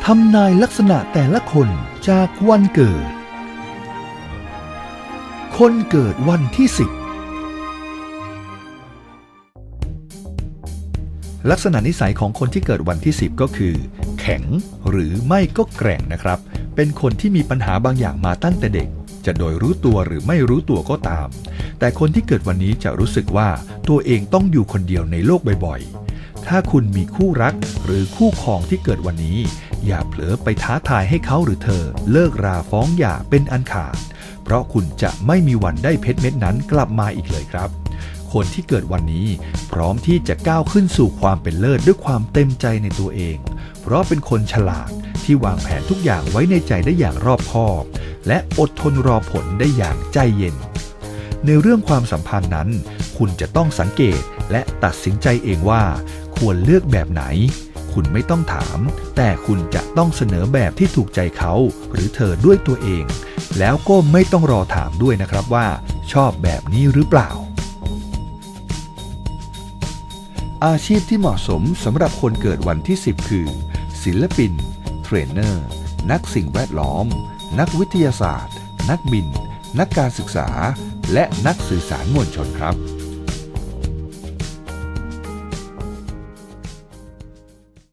ทำนายลักษณะแต่ละคนจากวันเกิดคนเกิดวันที่10ลักษณะนิสัยของคนที่เกิดวันที่10ก็คือแข็งหรือไม่ก็แกร่งนะครับเป็นคนที่มีปัญหาบางอย่างมาตั้งแต่เด็กจะโดยรู้ตัวหรือไม่รู้ตัวก็ตามแต่คนที่เกิดวันนี้จะรู้สึกว่าตัวเองต้องอยู่คนเดียวในโลกบ่อยๆถ้าคุณมีคู่รักหรือคู่ครองที่เกิดวันนี้อย่าเผลอไปท้าทายให้เขาหรือเธอเลิกราฟ้องหย่าเป็นอันขาดเพราะคุณจะไม่มีวันได้เพชรเม็ดนั้นกลับมาอีกเลยครับคนที่เกิดวันนี้พร้อมที่จะก้าวขึ้นสู่ความเป็นเลิศด้วยความเต็มใจในตัวเองเพราะเป็นคนฉลาดที่วางแผนทุกอย่างไว้ในใจได้อย่างรอบคอบและอดทนรอผลได้อย่างใจเย็นในเรื่องความสัมพันธ์นั้นคุณจะต้องสังเกตและตัดสินใจเองว่าควรเลือกแบบไหนคุณไม่ต้องถามแต่คุณจะต้องเสนอแบบที่ถูกใจเขาหรือเธอด้วยตัวเองแล้วก็ไม่ต้องรอถามด้วยนะครับว่าชอบแบบนี้หรือเปล่าอาชีพที่เหมาะสมสำหรับคนเกิดวันที่10คือศิลปินเทรนเนอร์นักสิ่งแวดล้อมนักวิทยาศาสตร์นักบินนักการศึกษาและนักสื่อสารมวลชนครับ